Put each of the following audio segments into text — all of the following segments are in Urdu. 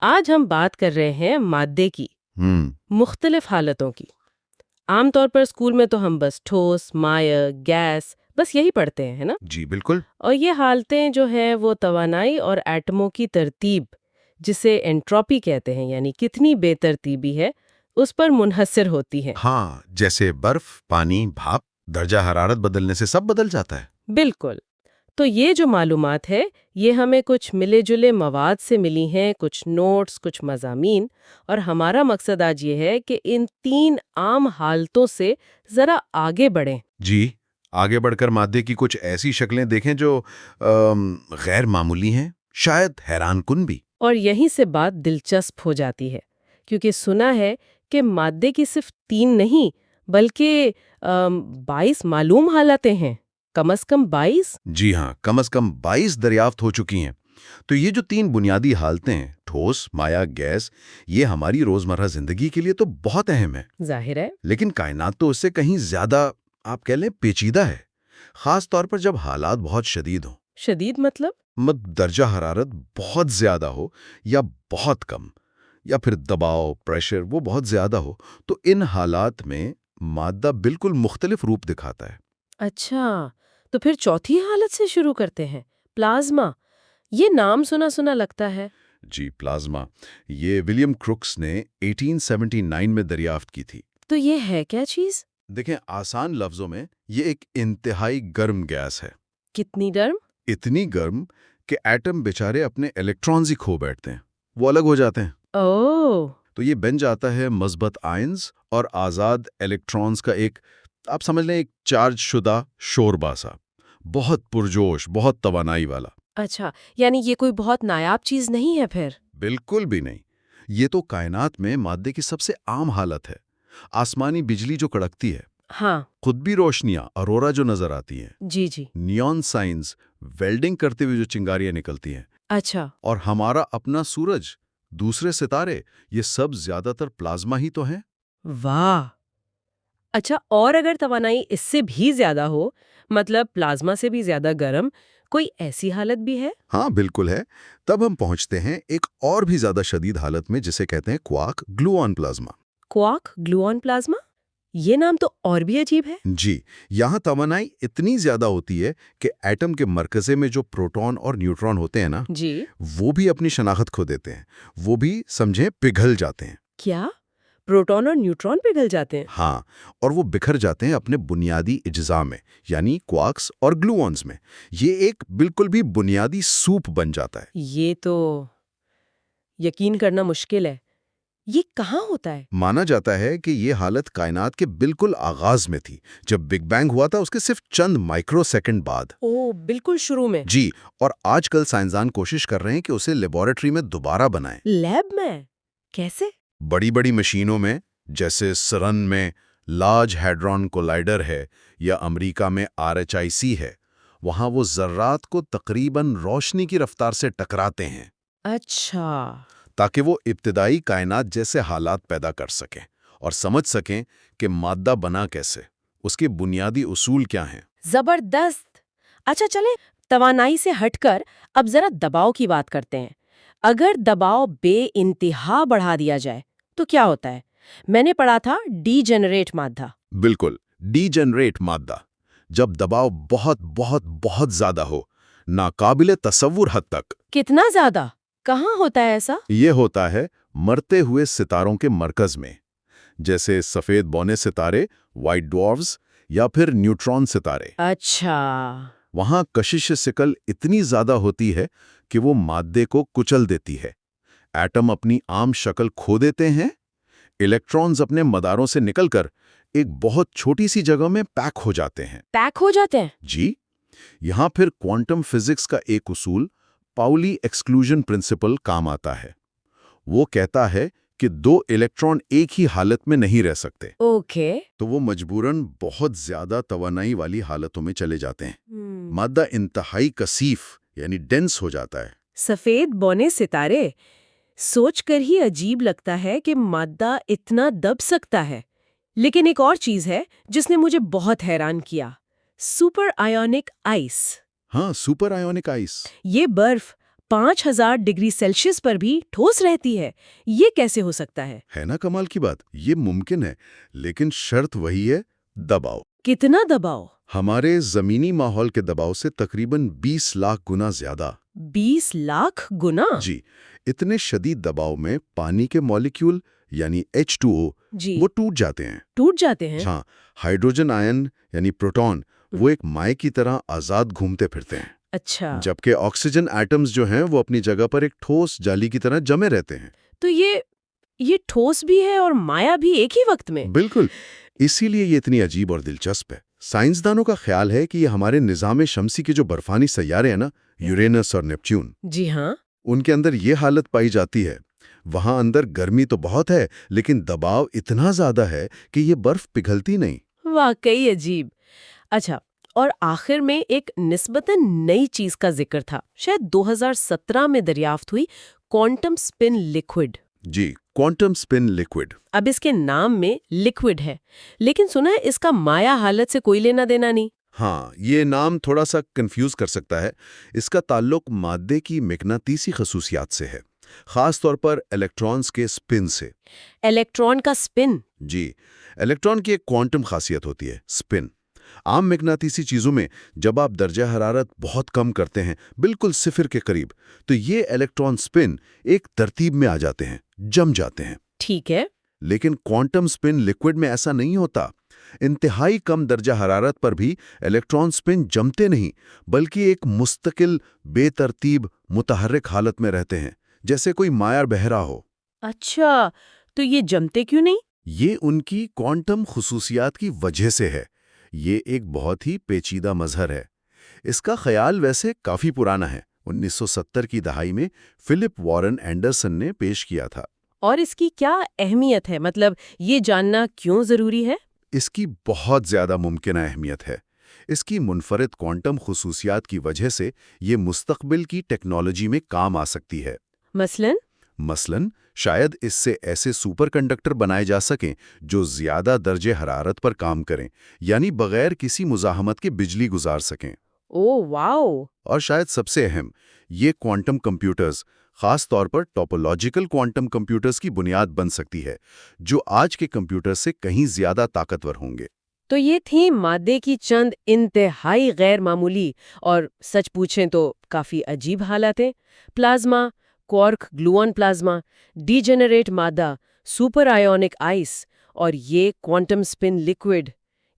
آج ہم بات کر رہے ہیں مادے کی ہم مختلف حالتوں کی۔ عام طور پر اسکول میں تو ہم بس ٹھوس، مائع، گیس بس یہی پڑھتے ہیں، ہے نا؟ جی بالکل. اور یہ حالتیں جو ہیں وہ توانائی اور ایٹموں کی ترتیب، جسے انٹروپی کہتے ہیں، یعنی کتنی بے ترتیبی ہے، اس پر منحصر ہوتی ہیں۔ ہاں، جیسے برف، پانی، بھاپ، درجہ حرارت بدلنے سے سب بدل جاتا ہے. بالکل۔ تو یہ جو معلومات ہے یہ ہمیں کچھ ملے جلے مواد سے ملی ہیں، کچھ نوٹس، کچھ مضامین، اور ہمارا مقصد آج یہ ہے کہ ان تین عام حالتوں سے ذرا آگے بڑھیں۔ جی، آگے بڑھ کر مادے کی کچھ ایسی شکلیں دیکھیں جو غیر معمولی ہیں، شاید حیران کن بھی. اور یہیں سے بات دلچسپ ہو جاتی ہے، کیونکہ سنا ہے کہ مادے کی صرف تین نہیں بلکہ 22 معلوم حالتیں ہیں، کم از کم 22۔ جی ہاں، کم از کم 22 دریافت ہو چکی ہیں. تو یہ جو تین بنیادی حالتیں ہیں، ٹھوس، مائع، گیس، یہ ہماری روزمرہ زندگی کے لیے تو بہت اہم ہے. ظاہر ہے۔ لیکن کائنات تو اس سے کہیں زیادہ، آپ کہہ لیں، پیچیدہ ہے. خاص طور پر جب حالات بہت شدید ہوں. شدید مطلب؟ درجہ حرارت بہت زیادہ ہو یا بہت کم، یا پھر دباؤ، پریشر وہ بہت زیادہ ہو، تو ان حالات میں مادہ بالکل مختلف روپ دکھاتا ہے. اچھا، تو پھر چوتھی حالت سے شروع کرتے ہیں، پلازما۔ یہ نام سنا سنا لگتا ہے۔ جی، پلازما، یہ ولیم کروکس نے 1879 میں دریافت کی تھی. تو یہ ہے کیا چیز؟ دیکھیں، آسان لفظوں میں یہ ایک انتہائی گرم گیس ہے. کتنی گرم؟ اتنی گرم کہ ایٹم بیچارے اپنے الیکٹرانز ہی کھو بیٹھتے ہیں، وہ الگ ہو جاتے ہیں. اوہ! تو یہ بن جاتا ہے مثبت آئنز اور آزاد الیکٹرانز کا ایک، آپ سمجھ لیں، ایک چارج شدہ شوربا سا، بہت پرجوش، بہت توانائی والا. اچھا، یعنی یہ کوئی بہت نایاب چیز نہیں ہے پھر؟ بالکل بھی نہیں. یہ تو کائنات میں مادے کی سب سے عام حالت ہے. آسمانی بجلی جو کڑکتی ہے، ہاں قطبی روشنیاں، اورورا جو نظر آتی ہیں، جی جی۔ نیون سائنز، ویلڈنگ کرتے ہوئے جو چنگاریاں نکلتی ہیں، اچھا، اور ہمارا اپنا سورج، دوسرے ستارے، یہ سب زیادہ تر پلازما ہی تو ہیں. واہ! اچھا، اور اگر توانائی اس سے بھی زیادہ ہو، مطلب پلازما سے بھی زیادہ گرم، کوئی ایسی حالت بھی ہے؟ ہاں بالکل ہے. تب ہم پہنچتے ہیں ایک اور بھی زیادہ شدید حالت میں، جسے کہتے ہیں quark gluon plasma. Quark gluon plasma? یہ نام تو اور بھی عجیب ہے۔ جی، یہاں توانائی اتنی زیادہ ہوتی ہے کہ ایٹم کے مرکزے میں جو پروٹون اور نیوٹرون ہوتے ہیں نا، جی۔ وہ بھی اپنی شناخت کھو دیتے ہیں. وہ بھی سمجھیں پگھل جاتے ہیں. کیا پروٹون اور نیوٹرون پگھل جاتے ہیں؟ ہاں، اور وہ بکھر جاتے ہیں اپنے بنیادی اجزاء میں، یعنی کوارکس اور گلوونز میں. یہ ایک بالکل بھی بنیادی سوپ بن جاتا ہے. یہ تو یقین کرنا مشکل ہے۔ یہ کہاں ہوتا ہے؟ مانا جاتا ہے کہ یہ حالت کائنات کے بالکل آغاز میں تھی، جب بگ بینگ ہوا تھا اس کے صرف چند مائکرو سیکنڈ بعد. اوہ، بالکل شروع میں؟ جی، اور آج کل سائنسدان کوشش کر رہے ہیں کہ اسے لیبارٹری میں دوبارہ بنائیں. لیب میں؟ کیسے؟ بڑی بڑی مشینوں میں، جیسے سرن میں لارج ہیڈرون کولائیڈر ہے، یا امریکہ میں RHIC ہے. وہاں وہ ذرات کو تقریباً روشنی کی رفتار سے ٹکراتے ہیں، اچھا۔ تاکہ وہ ابتدائی کائنات جیسے حالات پیدا کر سکیں اور سمجھ سکیں کہ مادہ بنا کیسے، اس کے بنیادی اصول کیا ہیں. زبردست! اچھا چلیں، توانائی سے ہٹ کر اب ذرا دباؤ کی بات کرتے ہیں۔ اگر دباؤ بے انتہا بڑھا دیا جائے تو کیا ہوتا ہے؟ میں نے پڑھا تھا ڈی جنریٹ مادہ۔ بالکل، ڈی جنریٹ مادہ، جب دباؤ بہت بہت بہت زیادہ ہو، ناقابل تصور حد تک. کتنا زیادہ؟ کہاں ہوتا ہے ایسا؟ یہ ہوتا ہے مرتے ہوئے ستاروں کے مرکز میں، جیسے سفید بونے ستارے، وائٹ ڈوارفز، یا پھر نیوٹرون ستارے. اچھا۔ وہاں کشش ثقل اتنی زیادہ ہوتی ہے کہ وہ مادے کو کچل دیتی ہے. ایٹم اپنی عام شکل کھو دیتے ہیں، الیکٹرونز اپنے مداروں سے نکل کر ایک بہت چھوٹی سی جگہ میں پیک ہو جاتے ہیں. پیک ہو جاتے ہیں؟ جی، یہاں پھر کوانٹم فزکس کا ایک اصول، پاؤلی ایکسکلوژن پرنسپل، کام آتا ہے. وہ کہتا ہے کہ دو الیکٹرون ایک ہی حالت میں نہیں رہ سکتے. اوکے۔ تو وہ مجبوراً بہت زیادہ توانائی والی حالتوں میں چلے جاتے ہیں. مادہ انتہائی کثیف، یعنی ڈینس ہو جاتا ہے. سفید بونے ستارے، سوچ کر ہی عجیب لگتا ہے کہ مادہ اتنا دب سکتا ہے۔ لیکن ایک اور چیز ہے جس نے مجھے بہت حیران کیا، سپر آیونک آئس۔ ہاں، سپر آیونک آئس. یہ برف، 5000 ڈگری سیلشیس پر بھی ٹھوس رہتی ہے، یہ کیسے ہو سکتا ہے؟ ہے نا کمال کی بات؟ یہ ممکن ہے، لیکن شرط وہی ہے، دباؤ۔ کتنا دباؤ؟ ہمارے زمینی ماحول کے دباؤ سے تقریباً 20 لاکھ گنا زیادہ۔ 20 لاکھ گنا؟ جی، اتنے شدید دباؤ میں پانی کے مالیکیول یعنی H2O جی، وہ ٹوٹ جاتے ہیں۔ ٹوٹ جاتے ہیں؟ ہاں، ہائیڈروجن آئن یعنی پروٹون وہ ایک مائع کی طرح آزاد گھومتے پھرتے ہیں، اچھا، جبکہ آکسیجن ایٹمز جو ہیں وہ اپنی جگہ پر ایک ٹھوس جالی کی طرح جمے رہتے ہیں۔ تو یہ ٹھوس بھی ہے اور مائع بھی ایک ہی وقت میں؟ بالکل، اسی لیے یہ اتنی عجیب اور دلچسپ ہے۔ سائنسدانوں کا خیال ہے کہ یہ ہمارے نظام شمسی کے جو برفانی سیارے ہیں نا، یورینس اور نیپچون، جی ہاں، ان کے اندر یہ حالت پائی جاتی ہے۔ وہاں اندر گرمی تو بہت ہے، لیکن دباؤ اتنا زیادہ ہے کہ یہ برف پگھلتی نہیں۔ واقعی عجیب۔ اچھا، اور آخر میں ایک نسبتاً نئی چیز کا ذکر تھا، شاید 2017 میں دریافت ہوئی، کوانٹم سپن لیکوئڈ۔ جی، کوانٹم سپن لیکوئڈ۔ اب اس کے نام میں لیکوئڈ ہے، لیکن سنا ہے اس کا مائع حالت سے کوئی لینا دینا نہیں۔ ہاں، یہ نام تھوڑا سا کنفیوز کر سکتا ہے۔ اس کا تعلق مادے کی مغناطیسی خصوصیات سے ہے، خاص طور پر الیکٹرانز کے سپن سے۔ الیکٹران کا سپن؟ جی، الیکٹران کی ایک کوانٹم خاصیت ہوتی ہے، سپن۔ عام مغناطیسی چیزوں میں جب آپ درجہ حرارت بہت کم کرتے ہیں، بالکل صفر کے قریب، تو یہ الیکٹران سپن ایک ترتیب میں آ جاتے ہیں، جم جاتے ہیں۔ ٹھیک ہے۔ لیکن کوانٹم سپن لیکوئڈ میں ایسا نہیں ہوتا۔ انتہائی کم درجہ حرارت پر بھی الیکٹران سپن جمتے نہیں، بلکہ ایک مستقل، بے ترتیب، متحرک حالت میں رہتے ہیں، جیسے کوئی مائع بہہ رہا ہو۔ اچھا، تو یہ جمتے کیوں نہیں؟ یہ ان کی کوانٹم خصوصیات کی وجہ سے ہے۔ یہ ایک بہت ہی پیچیدہ مظہر ہے۔ اس کا خیال ویسے کافی پرانا ہے، 1970 کی دہائی میں فلپ وارن اینڈرسن نے پیش کیا تھا۔ اور اس کی کیا اہمیت ہے؟ مطلب یہ جاننا کیوں ضروری ہے؟ اس کی بہت زیادہ ممکنہ اہمیت ہے۔ اس کی منفرد کوانٹم خصوصیات کی وجہ سے یہ مستقبل کی ٹیکنالوجی میں کام آ سکتی ہے۔ مثلاً شاید اس سے ایسے سپر کنڈکٹر بنائے جا سکیں جو زیادہ درجہ حرارت پر کام کریں، یعنی بغیر کسی مزاحمت کے بجلی گزار سکیں۔ اوہ واو! اور شاید سب سے اہم، یہ کوانٹم کمپیوٹرز، خاص طور پر ٹوپولوجیکل کوانٹم کمپیوٹرز کی بنیاد بن سکتی ہے، جو آج کے کمپیوٹر سے کہیں زیادہ طاقتور ہوں گے۔ تو یہ تھی مادے کی چند انتہائی غیر معمولی اور سچ پوچھیں تو کافی عجیب حالتیں: plasma, quark gluon plasma, degenerate مادہ، سپر آیونک آئس اور یہ کوانٹم سپن لیکوئڈ۔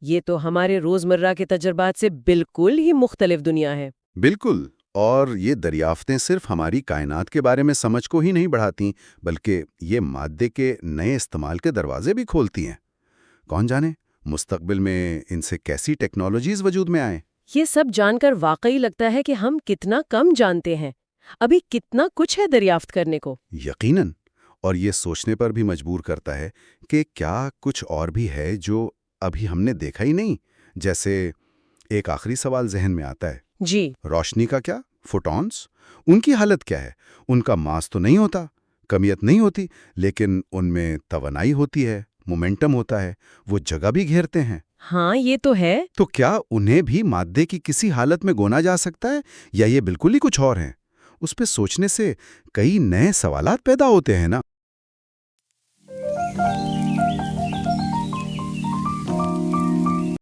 یہ تو ہمارے روزمرہ کے تجربات سے بالکل ہی مختلف دنیا ہے۔ بالکل، اور یہ دریافتیں صرف ہماری کائنات کے بارے میں سمجھ کو ہی نہیں بڑھاتی، بلکہ یہ مادے کے نئے استعمال کے دروازے بھی کھولتی ہیں۔ کون جانے مستقبل میں ان سے کیسی ٹیکنالوجیز وجود میں آئیں۔ یہ سب جان کر واقعی لگتا ہے کہ ہم کتنا کم جانتے ہیں، ابھی کتنا کچھ ہے دریافت کرنے کو۔ یقیناً، اور یہ سوچنے پر بھی مجبور کرتا ہے کہ کیا کچھ اور بھی ہے جو ابھی ہم نے دیکھا ہی نہیں۔ جیسے ایک آخری سوال ذہن میں آتا ہے، جی، روشنی کا کیا؟ فوٹونز، ان کی حالت کیا ہے؟ ان کا ماس تو نہیں ہوتا، کمیت نہیں ہوتی، لیکن ان میں توانائی ہوتی ہے، مومنٹم ہوتا ہے، وہ جگہ بھی گھیرتے ہیں۔ ہاں یہ تو ہے۔ تو کیا انہیں بھی مادے کی کسی حالت میں گونا جا سکتا ہے، یا یہ بالکل ہی کچھ اور ہیں؟ اس پہ سوچنے سے کئی نئے سوالات پیدا ہوتے ہیں نا۔